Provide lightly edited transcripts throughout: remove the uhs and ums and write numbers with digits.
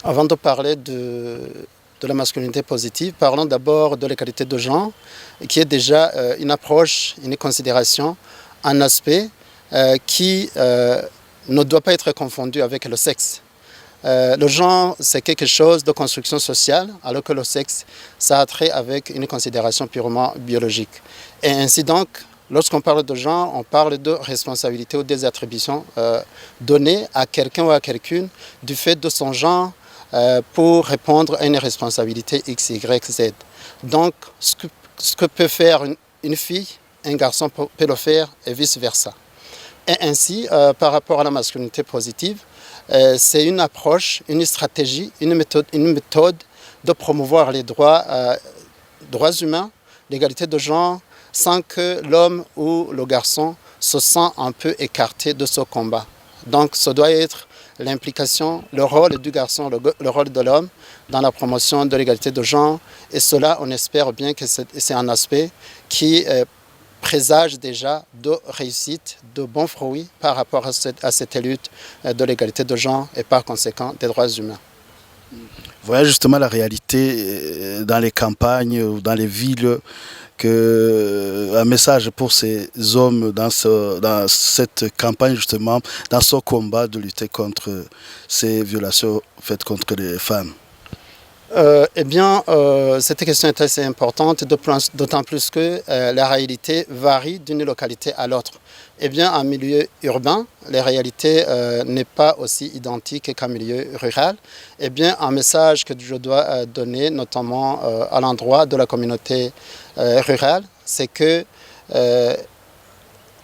Avant de parler de la masculinité positive, parlons d'abord de l'égalité de genre, qui est déjà une approche, une considération, un aspect qui ne doit pas être confondu avec le sexe. Le genre, c'est quelque chose de construction sociale, alors que le sexe, ça a trait avec une considération purement biologique. Et ainsi donc, lorsqu'on parle de genre, on parle de responsabilité ou des attributions données à quelqu'un ou à quelqu'une du fait de son genre pour répondre à une responsabilité X, Y, Z. Donc, ce que peut faire une fille, un garçon peut le faire et vice-versa. Et ainsi, par rapport à la masculinité positive, c'est une approche, une stratégie, une méthode de promouvoir les droits humains, l'égalité de genre, sans que l'homme ou le garçon se sent un peu écarté de ce combat. Donc, ça doit être l'implication, le rôle du garçon, le rôle de l'homme dans la promotion de l'égalité de genre. Et cela, on espère bien que c'est un aspect qui présage déjà de réussite, de bons fruits par rapport à cette lutte de l'égalité de genre et par conséquent des droits humains. Voilà justement la réalité dans les campagnes ou dans les villes, un message pour ces hommes dans cette campagne justement, dans ce combat de lutter contre ces violations faites contre les femmes. Cette question est assez importante, d'autant plus que la réalité varie d'une localité à l'autre. En milieu urbain, la réalité n'est pas aussi identique qu'en milieu rural. Un message que je dois donner, notamment à l'endroit de la communauté rurale, c'est que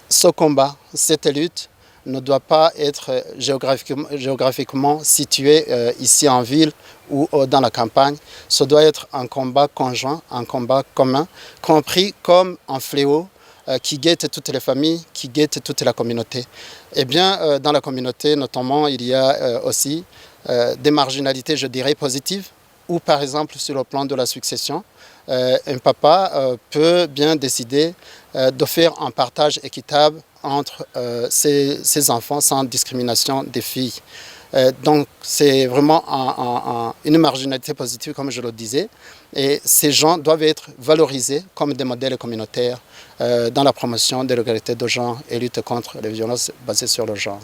ce combat, cette lutte, ne doit pas être géographiquement situé ici en ville ou dans la campagne. Ce doit être un combat conjoint, un combat commun, compris comme un fléau qui guette toutes les familles, qui guette toute la communauté. Dans la communauté, notamment, il y a aussi des marginalités, je dirais, positives, ou par exemple sur le plan de la succession, un papa peut bien décider de faire un partage équitable entre ses enfants sans discrimination des filles. Donc c'est vraiment une marginalité positive, comme je le disais, et ces gens doivent être valorisés comme des modèles communautaires dans la promotion de l'égalité de genre et lutte contre les violences basées sur le genre.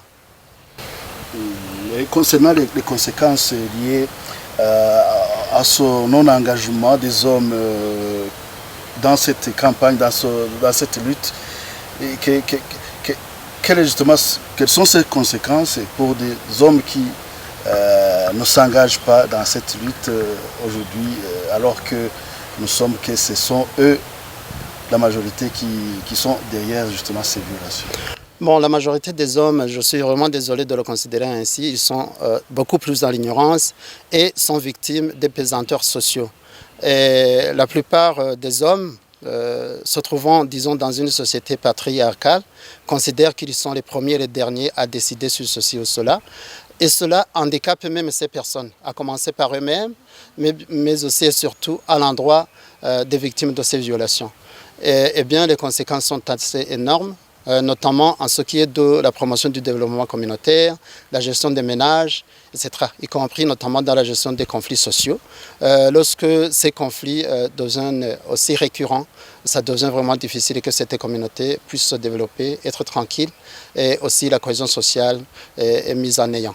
Et concernant les conséquences liées à ce non-engagement des hommes dans cette campagne, dans cette lutte, quelles sont ces conséquences pour des hommes qui ne s'engagent pas dans cette lutte aujourd'hui, alors que ce sont eux, la majorité, qui sont derrière justement ces violations? Bon, la majorité des hommes, je suis vraiment désolé de le considérer ainsi, ils sont beaucoup plus dans l'ignorance et sont victimes des pesanteurs sociaux. Et la plupart des hommes se trouvant, disons, dans une société patriarcale, considèrent qu'ils sont les premiers et les derniers à décider sur ceci ou cela. Et cela handicape même ces personnes, à commencer par eux-mêmes, mais aussi et surtout à l'endroit des victimes de ces violations. Les conséquences sont assez énormes, notamment en ce qui est de la promotion du développement communautaire, la gestion des ménages, etc., y compris notamment dans la gestion des conflits sociaux. Lorsque ces conflits deviennent aussi récurrents, ça devient vraiment difficile que cette communauté puisse se développer, être tranquille, et aussi la cohésion sociale est mise en néant.